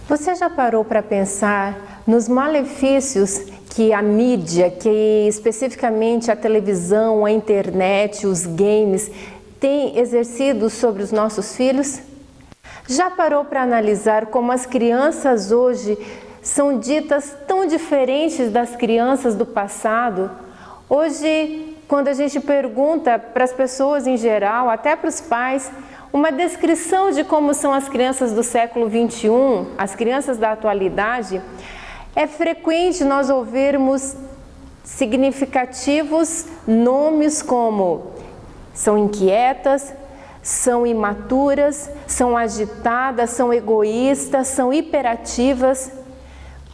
Você já parou para pensar nos malefícios que a mídia, que especificamente a televisão, a internet, os games, têm exercido sobre os nossos filhos? Já parou para analisar como as crianças hoje são ditas tão diferentes das crianças do passado? Hoje, quando a gente pergunta para as pessoas em geral, até para os pais, uma descrição de como são as crianças do século XXI, as crianças da atualidade, é frequente nós ouvirmos significativos nomes como são inquietas, são imaturas, são agitadas, são egoístas, são hiperativas.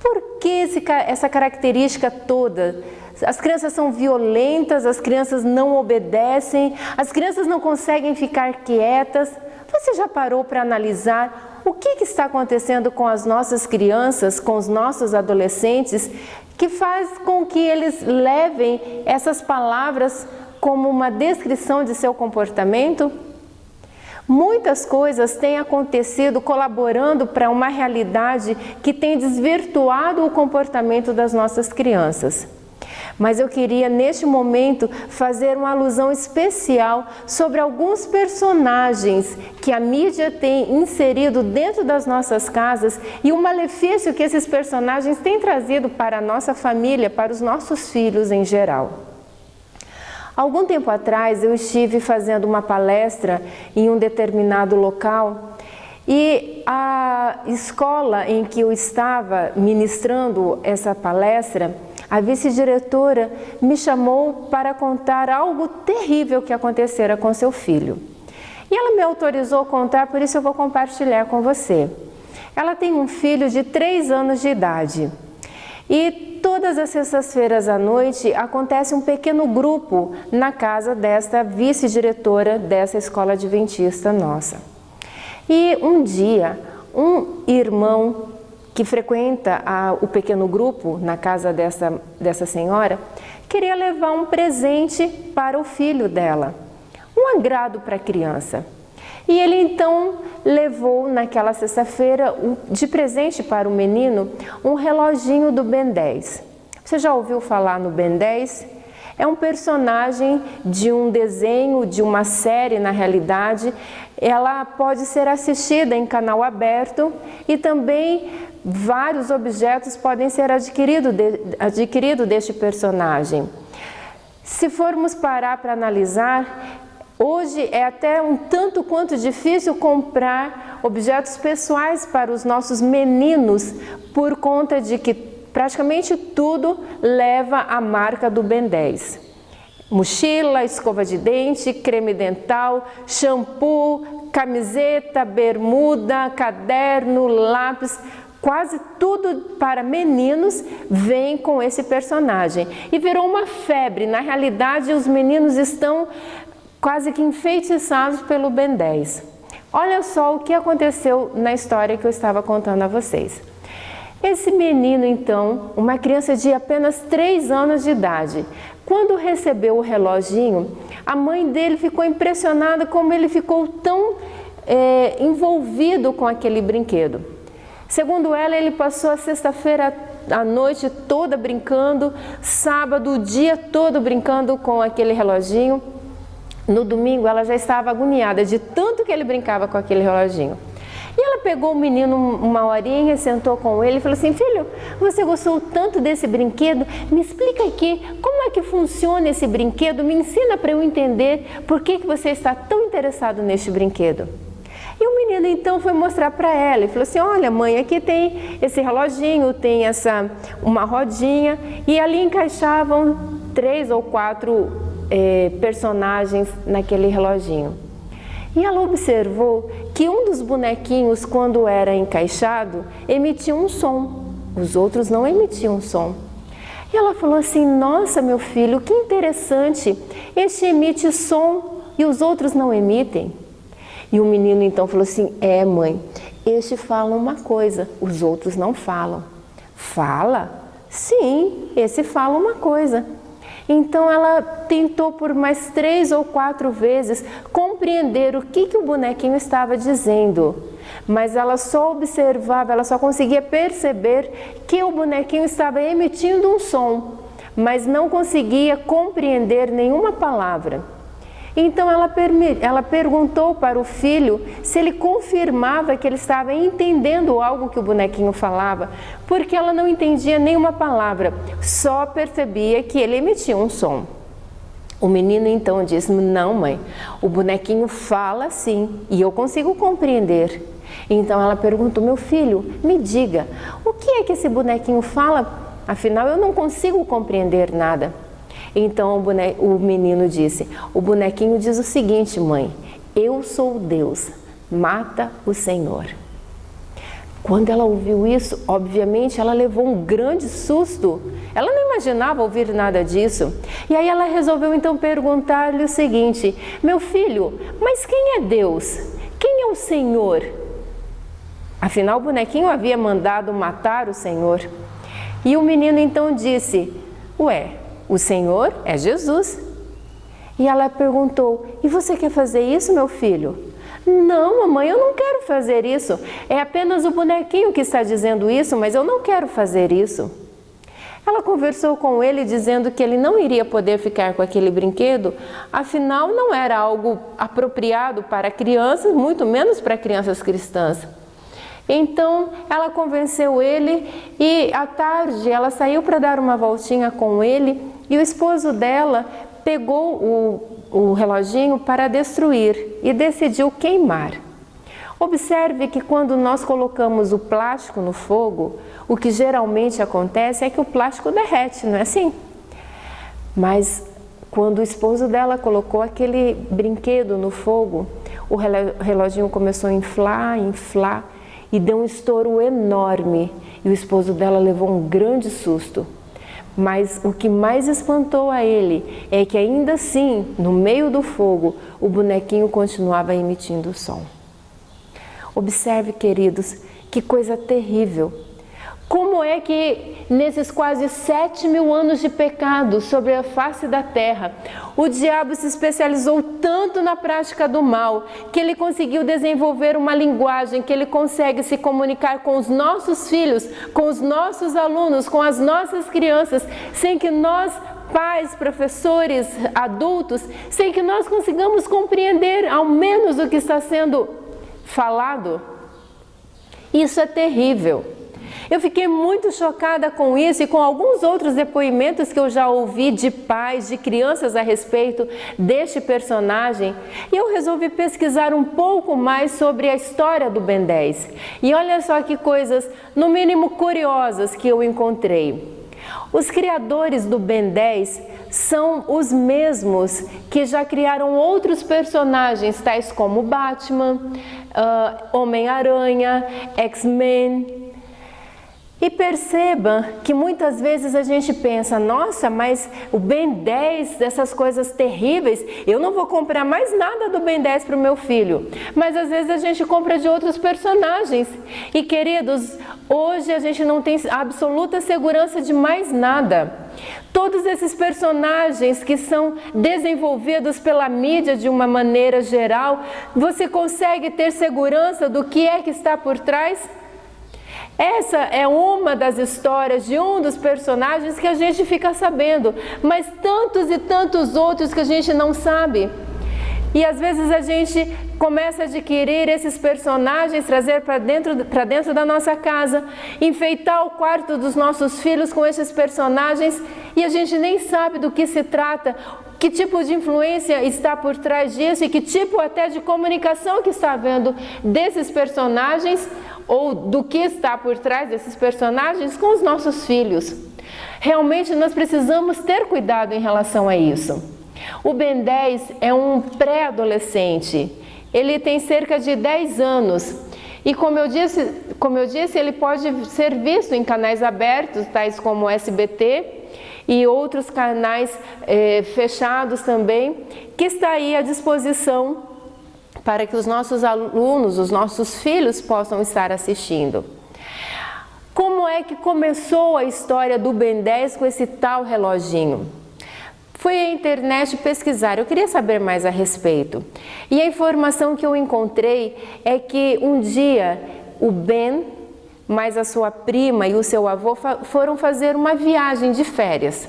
Por que essa característica toda? As crianças são violentas, as crianças não obedecem, as crianças não conseguem ficar quietas. Você já parou para analisar o que está acontecendo com as nossas crianças, com os nossos adolescentes, que faz com que eles levem essas palavras como uma descrição de seu comportamento? Muitas coisas têm acontecido colaborando para uma realidade que tem desvirtuado o comportamento das nossas crianças. Mas eu queria, neste momento, fazer uma alusão especial sobre alguns personagens que a mídia tem inserido dentro das nossas casas e o malefício que esses personagens têm trazido para a nossa família, para os nossos filhos em geral. Algum tempo atrás, eu estive fazendo uma palestra em um determinado local e a escola em que eu estava ministrando essa palestra, a vice-diretora me chamou para contar algo terrível que acontecera com seu filho. E ela me autorizou a contar, por isso eu vou compartilhar com você. Ela tem um filho de 3 anos de idade. E todas as sextas-feiras à noite acontece um pequeno grupo na casa desta vice-diretora dessa escola adventista nossa. E um dia, um irmão que frequenta o pequeno grupo na casa dessa senhora, queria levar um presente para o filho dela, um agrado para a criança. E ele então levou naquela sexta-feira de presente para o menino um reloginho do Ben 10. Você já ouviu falar no Ben 10? É um personagem de um desenho, de uma série na realidade. Ela pode ser assistida em canal aberto e também vários objetos podem ser adquiridos deste personagem. Se formos parar para analisar, hoje é até um tanto quanto difícil comprar objetos pessoais para os nossos meninos por conta de que praticamente tudo leva a marca do Ben 10. Mochila, escova de dente, creme dental, shampoo, camiseta, bermuda, caderno, lápis, quase tudo para meninos vem com esse personagem. E virou uma febre. Na realidade, os meninos estão quase que enfeitiçados pelo Ben 10. Olha só o que aconteceu na história que eu estava contando a vocês. Esse menino, então, uma criança de apenas 3 anos de idade, quando recebeu o reloginho, a mãe dele ficou impressionada como ele ficou tão envolvido com aquele brinquedo. Segundo ela, ele passou a sexta-feira à noite toda brincando, sábado o dia todo brincando com aquele reloginho. No domingo ela já estava agoniada de tanto que ele brincava com aquele reloginho. E ela pegou o menino uma horinha, sentou com ele e falou assim: filho, você gostou tanto desse brinquedo? Me explica aqui, como é que funciona esse brinquedo? Me ensina para eu entender por que você está tão interessado neste brinquedo. E o menino então foi mostrar para ela e falou assim: olha mãe, aqui tem esse reloginho, tem uma rodinha, e ali encaixavam 3 ou 4 personagens naquele reloginho. E ela observou que um dos bonequinhos, quando era encaixado, emitia um som, os outros não emitiam som. E ela falou assim: nossa, meu filho, que interessante, este emite som e os outros não emitem. E o menino então falou assim: mãe, este fala uma coisa, os outros não falam. Fala? Sim, esse fala uma coisa. Então ela tentou por mais 3 ou 4 vezes compreender o que o bonequinho estava dizendo. Mas ela só observava, ela só conseguia perceber que o bonequinho estava emitindo um som, mas não conseguia compreender nenhuma palavra. Então ela perguntou para o filho se ele confirmava que ele estava entendendo algo que o bonequinho falava, porque ela não entendia nenhuma palavra, só percebia que ele emitia um som. O menino então disse: não, mãe, o bonequinho fala sim e eu consigo compreender. Então ela perguntou: meu filho, me diga, o que é que esse bonequinho fala? Afinal, eu não consigo compreender nada. Então o menino disse: o bonequinho diz o seguinte, mãe: eu sou Deus, mata o Senhor. Quando ela ouviu isso, obviamente ela levou um grande susto. Ela não imaginava ouvir nada disso. E aí ela resolveu então perguntar-lhe o seguinte: meu filho, mas quem é Deus? Quem é o Senhor? Afinal, o bonequinho havia mandado matar o Senhor. E o menino então disse: ué, o Senhor é Jesus. E ela perguntou: e você quer fazer isso, meu filho? Não, mamãe, eu não quero fazer isso. É apenas o bonequinho que está dizendo isso, mas eu não quero fazer isso. Ela conversou com ele dizendo que ele não iria poder ficar com aquele brinquedo, afinal não era algo apropriado para crianças, muito menos para crianças cristãs. Então ela convenceu ele e à tarde ela saiu para dar uma voltinha com ele e o esposo dela pegou o reloginho para destruir e decidiu queimar. Observe que quando nós colocamos o plástico no fogo, o que geralmente acontece é que o plástico derrete, não é assim? Mas quando o esposo dela colocou aquele brinquedo no fogo, o reloginho começou a inflar e deu um estouro enorme e o esposo dela levou um grande susto. Mas o que mais espantou a ele é que ainda assim, no meio do fogo, o bonequinho continuava emitindo som. Observe, queridos, que coisa terrível. Como é que nesses quase 7.000 anos de pecado sobre a face da terra, o diabo se especializou tanto na prática do mal, que ele conseguiu desenvolver uma linguagem que ele consegue se comunicar com os nossos filhos, com os nossos alunos, com as nossas crianças, sem que nós, pais, professores, adultos, sem que nós consigamos compreender ao menos o que está sendo falado? Isso é terrível. Eu fiquei muito chocada com isso e com alguns outros depoimentos que eu já ouvi de pais, de crianças a respeito deste personagem. E eu resolvi pesquisar um pouco mais sobre a história do Ben 10. E olha só que coisas, no mínimo curiosas, que eu encontrei. Os criadores do Ben 10 são os mesmos que já criaram outros personagens, tais como Batman, Homem-Aranha, X-Men. E perceba que muitas vezes a gente pensa: nossa, mas o Ben 10, essas coisas terríveis, eu não vou comprar mais nada do Ben 10 para o meu filho. Mas às vezes a gente compra de outros personagens. E queridos, hoje a gente não tem absoluta segurança de mais nada. Todos esses personagens que são desenvolvidos pela mídia de uma maneira geral, você consegue ter segurança do que é que está por trás? Essa é uma das histórias de um dos personagens que a gente fica sabendo, mas tantos e tantos outros que a gente não sabe. E às vezes a gente começa a adquirir esses personagens, trazer para dentro da nossa casa, enfeitar o quarto dos nossos filhos com esses personagens e a gente nem sabe do que se trata, que tipo de influência está por trás disso e que tipo até de comunicação que está havendo desses personagens ou do que está por trás desses personagens com os nossos filhos. Realmente nós precisamos ter cuidado em relação a isso. O Ben 10 é um pré-adolescente, ele tem cerca de 10 anos e como eu disse, ele pode ser visto em canais abertos, tais como o SBT e outros canais fechados também, que está aí à disposição para que os nossos alunos, os nossos filhos possam estar assistindo. Como é que começou a história do Ben 10 com esse tal reloginho? fui à internet pesquisar, eu queria saber mais a respeito. E a informação que eu encontrei é que um dia o Ben, mais a sua prima e o seu avô foram fazer uma viagem de férias.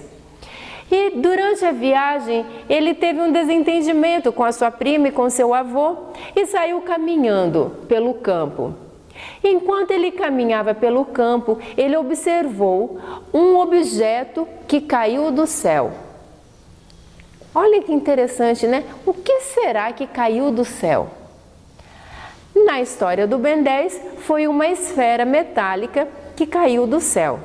E durante a viagem, ele teve um desentendimento com a sua prima e com seu avô e saiu caminhando pelo campo. Enquanto ele caminhava pelo campo, ele observou um objeto que caiu do céu. Olha que interessante, né? O que será que caiu do céu? Na história do Ben 10, foi uma esfera metálica que caiu do céu.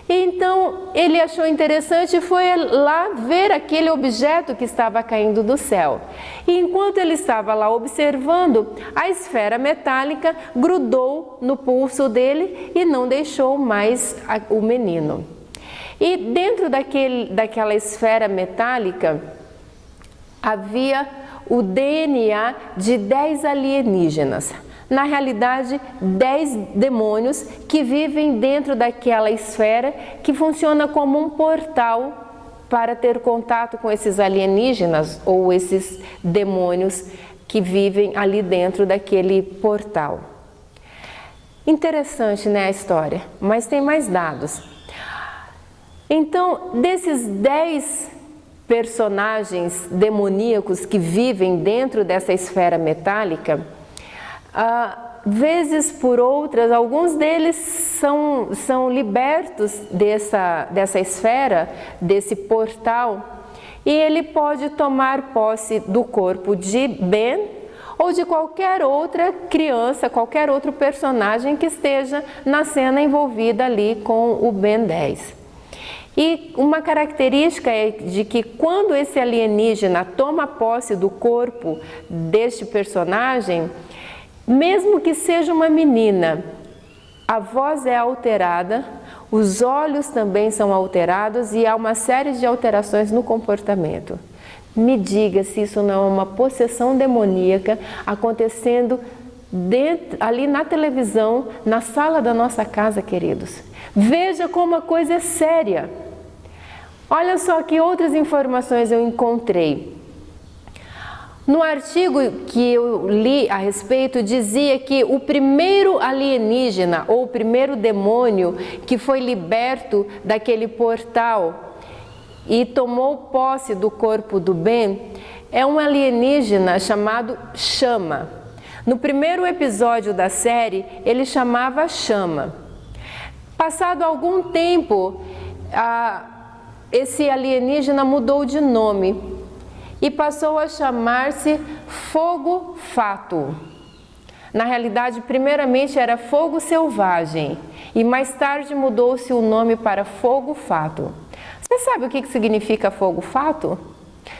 Então, ele achou interessante e foi lá ver aquele objeto que estava caindo do céu. E enquanto ele estava lá observando, a esfera metálica grudou no pulso dele e não deixou mais o menino. E dentro daquela esfera metálica, havia o DNA de 10 alienígenas. Na realidade, 10 demônios que vivem dentro daquela esfera que funciona como um portal para ter contato com esses alienígenas ou esses demônios que vivem ali dentro daquele portal. Interessante, né, a história, mas tem mais dados. Então, desses 10 personagens demoníacos que vivem dentro dessa esfera metálica, vezes por outras, alguns deles são libertos dessa esfera, desse portal, e ele pode tomar posse do corpo de Ben ou de qualquer outra criança, qualquer outro personagem que esteja na cena envolvida ali com o Ben 10. E uma característica é de que quando esse alienígena toma posse do corpo deste personagem, mesmo que seja uma menina, a voz é alterada, os olhos também são alterados e há uma série de alterações no comportamento. Me diga se isso não é uma possessão demoníaca acontecendo ali na televisão, na sala da nossa casa, queridos. Veja como a coisa é séria. Olha só que outras informações eu encontrei. No artigo que eu li a respeito, dizia que o primeiro alienígena ou o primeiro demônio que foi liberto daquele portal e tomou posse do corpo do Ben é um alienígena chamado Chama. No primeiro episódio da série, ele chamava Chama. Passado algum tempo, esse alienígena mudou de nome e passou a chamar-se Fogo Fátuo. Na realidade, primeiramente era Fogo Selvagem e mais tarde mudou-se o nome para Fogo Fátuo. Você sabe o que significa Fogo Fátuo?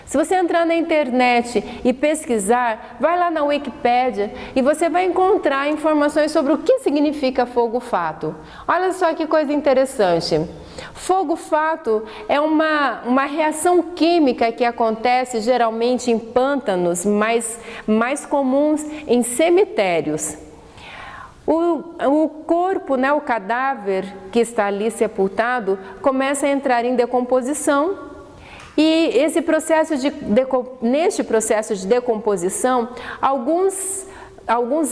Se você entrar na internet e pesquisar, vai lá na Wikipédia e você vai encontrar informações sobre o que significa fogo fátuo. Olha só que coisa interessante. Fogo fátuo é uma reação química que acontece geralmente em pântanos, mais comuns em cemitérios. O corpo, né, o cadáver que está ali sepultado, começa a entrar em decomposição. E neste processo de decomposição, alguns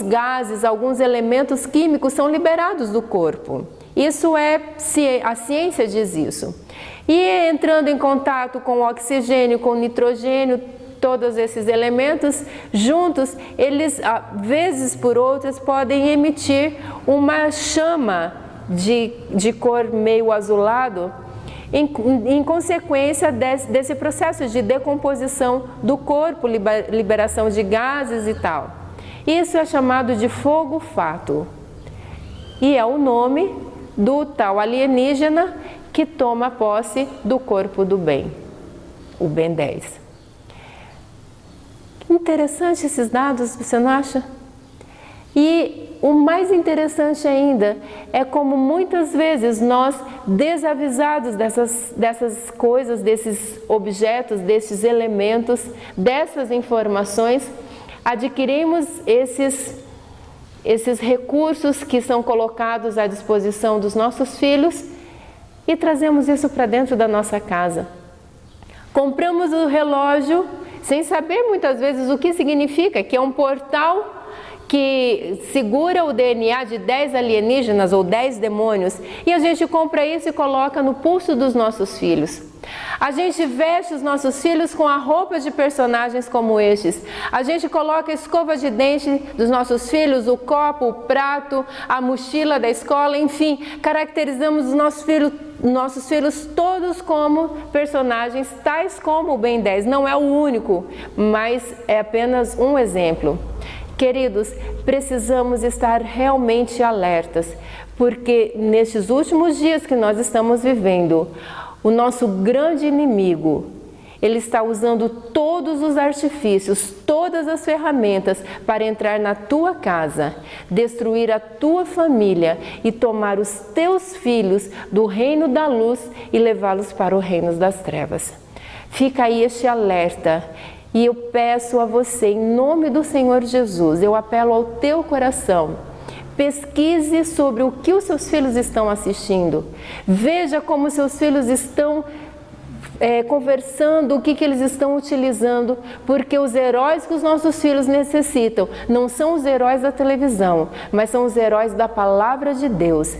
gases, alguns elementos químicos são liberados do corpo. A ciência diz isso. E entrando em contato com o oxigênio, com o nitrogênio, todos esses elementos juntos, eles, vezes por outras, podem emitir uma chama de cor meio azulado, em consequência desse processo de decomposição do corpo, liberação de gases e tal. Isso é chamado de fogo fátuo e é o nome do tal alienígena que toma posse do corpo do Ben, o Ben 10. Interessante esses dados, você não acha? E o mais interessante ainda é como muitas vezes nós, desavisados dessas coisas, desses objetos, desses elementos, dessas informações, adquirimos esses recursos que são colocados à disposição dos nossos filhos e trazemos isso para dentro da nossa casa. Compramos o relógio sem saber muitas vezes o que significa, que é um portal que segura o DNA de 10 alienígenas ou 10 demônios, e a gente compra isso e coloca no pulso dos nossos filhos. A gente veste os nossos filhos com a roupa de personagens como estes. A gente coloca a escova de dente dos nossos filhos, o copo, o prato, a mochila da escola, enfim, caracterizamos os nossos filhos todos como personagens, tais como o Ben 10. Não é o único, mas é apenas um exemplo. Queridos, precisamos estar realmente alertas, porque nestes últimos dias que nós estamos vivendo, o nosso grande inimigo, ele está usando todos os artifícios, todas as ferramentas para entrar na tua casa, destruir a tua família e tomar os teus filhos do reino da luz e levá-los para o reino das trevas. Fica aí este alerta. E eu peço a você, em nome do Senhor Jesus, eu apelo ao teu coração, pesquise sobre o que os seus filhos estão assistindo, veja como seus filhos estão conversando, o que eles estão utilizando, porque os heróis que os nossos filhos necessitam não são os heróis da televisão, mas são os heróis da palavra de Deus.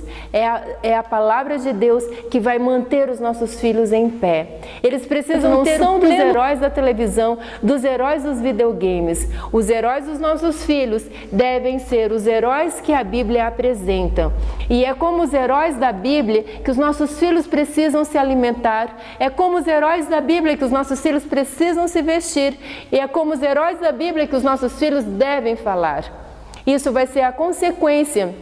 É a palavra de Deus que vai manter os nossos filhos em pé. Eles precisam ter não são dos heróis da televisão, dos heróis dos videogames. Os heróis dos nossos filhos devem ser os heróis que a Bíblia apresenta. E é como os heróis da Bíblia que os nossos filhos precisam se alimentar. É como os heróis da Bíblia que os nossos filhos precisam se vestir, e é como os heróis da Bíblia que os nossos filhos devem falar. Isso vai ser a consequência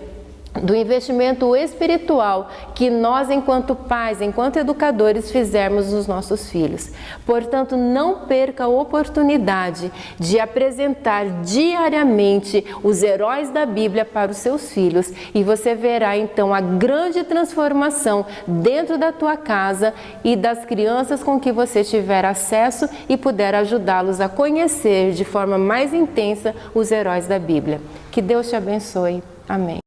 do investimento espiritual que nós, enquanto pais, enquanto educadores, fizermos nos nossos filhos. Portanto, não perca a oportunidade de apresentar diariamente os heróis da Bíblia para os seus filhos, e você verá então a grande transformação dentro da tua casa e das crianças com que você tiver acesso e puder ajudá-los a conhecer de forma mais intensa os heróis da Bíblia. Que Deus te abençoe. Amém.